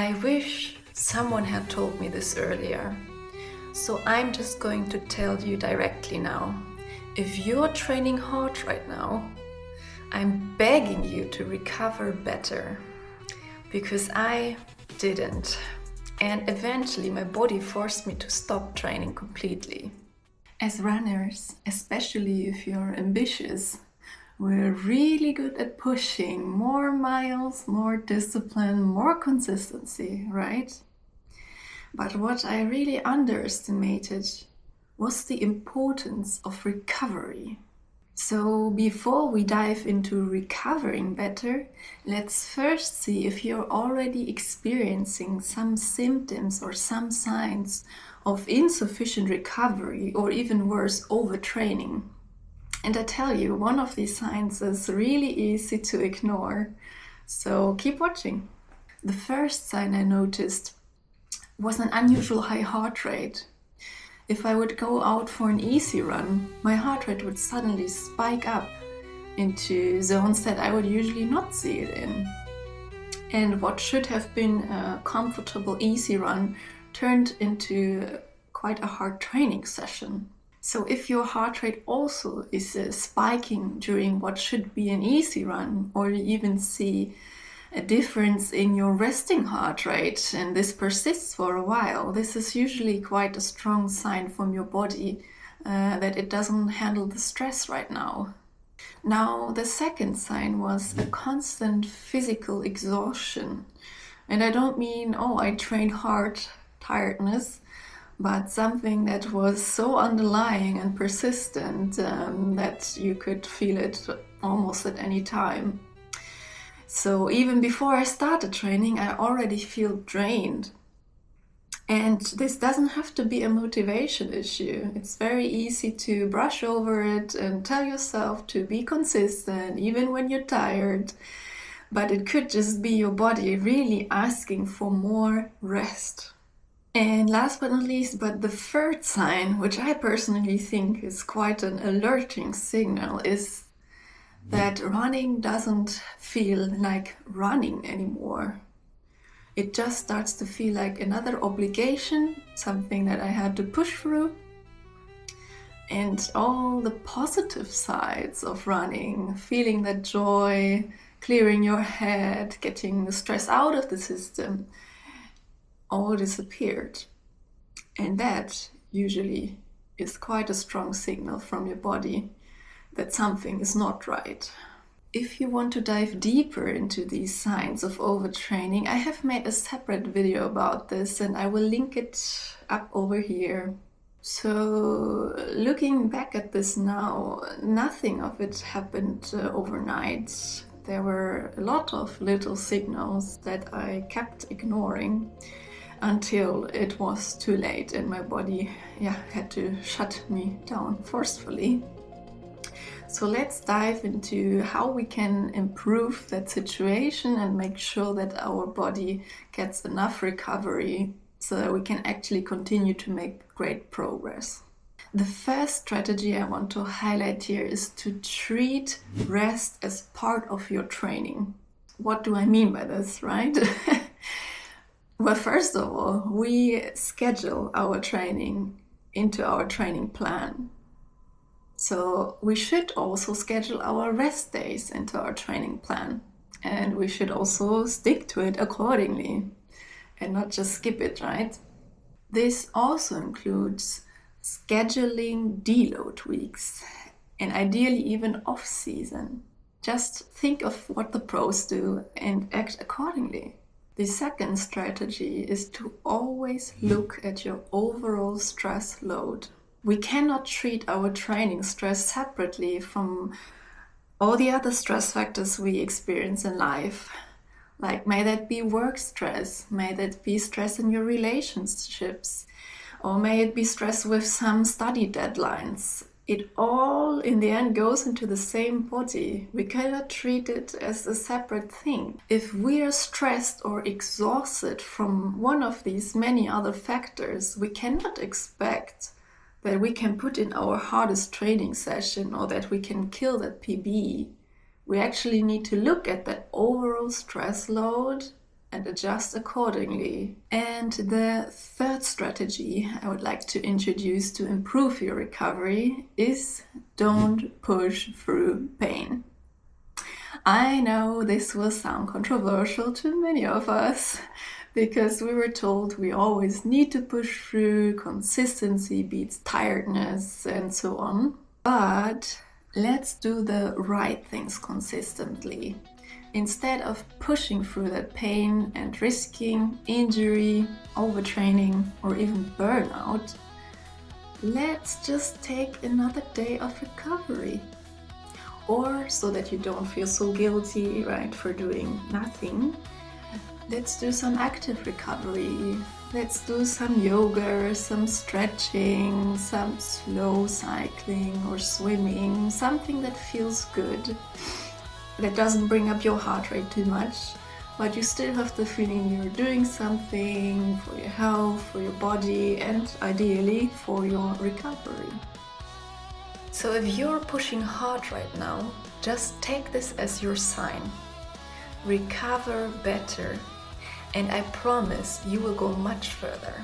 I wish someone had told me this earlier. So I'm just going to tell you directly now. If you're training hard right now, I'm begging you to recover better. Because I didn't. And eventually my body forced me to stop training completely. As runners, especially if you're ambitious, we're really good at pushing more miles, more discipline, more consistency, right? But what I really underestimated was the importance of recovery. So before we dive into recovering better, let's first see if you're already experiencing some symptoms or some signs of insufficient recovery, or even worse, overtraining. And I tell you, one of these signs is really easy to ignore. So keep watching. The first sign I noticed was an unusual high heart rate. If I would go out for an easy run, my heart rate would suddenly spike up into zones that I would usually not see it in. And what should have been a comfortable easy run turned into quite a hard training session. So if your heart rate also is spiking during what should be an easy run, or you even see a difference in your resting heart rate, and this persists for a while, this is usually quite a strong sign from your body that it doesn't handle the stress right now. Now, the second sign was a constant physical exhaustion. And I don't mean, I trained hard tiredness, but something that was so underlying and persistent that you could feel it almost at any time. So even before I started training, I already feel drained. And this doesn't have to be a motivation issue. It's very easy to brush over it and tell yourself to be consistent, even when you're tired. But it could just be your body really asking for more rest. And last but not least, but the third sign, which I personally think is quite an alerting signal, is that running doesn't feel like running anymore. It just starts to feel like another obligation, something that I had to push through. And all the positive sides of running, feeling that joy, clearing your head, getting the stress out of the system, all disappeared. And that usually is quite a strong signal from your body that something is not right. If you want to dive deeper into these signs of overtraining, I have made a separate video about this and I will link it up over here. So looking back at this now, nothing of it happened overnight. There were a lot of little signals that I kept ignoring until it was too late and my body had to shut me down forcefully. So let's dive into how we can improve that situation and make sure that our body gets enough recovery so that we can actually continue to make great progress. The first strategy I want to highlight here is to treat rest as part of your training. What do I mean by this, right? Well, first of all, we schedule our training into our training plan. So we should also schedule our rest days into our training plan. And we should also stick to it accordingly and not just skip it, right? This also includes scheduling deload weeks and ideally even off-season. Just think of what the pros do and act accordingly. The second strategy is to always look at your overall stress load. We cannot treat our training stress separately from all the other stress factors we experience in life. Like, may that be work stress, may that be stress in your relationships, or may it be stress with some study deadlines. It all in the end goes into the same body. We cannot treat it as a separate thing. If we are stressed or exhausted from one of these many other factors, we cannot expect that we can put in our hardest training session or that we can kill that PB. We actually need to look at that overall stress load and adjust accordingly. And the third strategy I would like to introduce to improve your recovery is don't push through pain. I know this will sound controversial to many of us because we were told we always need to push through, consistency beats tiredness, and so on. But let's do the right things consistently. Instead of pushing through that pain and risking injury, overtraining, or even burnout, let's just take another day of recovery. Or so that you don't feel so guilty, right, for doing nothing, let's do some active recovery. Let's do some yoga, some stretching, some slow cycling or swimming, something that feels good, that doesn't bring up your heart rate too much, but you still have the feeling you're doing something for your health, for your body, and ideally for your recovery. So if you're pushing hard right now, just take this as your sign. Recover better, and I promise you will go much further.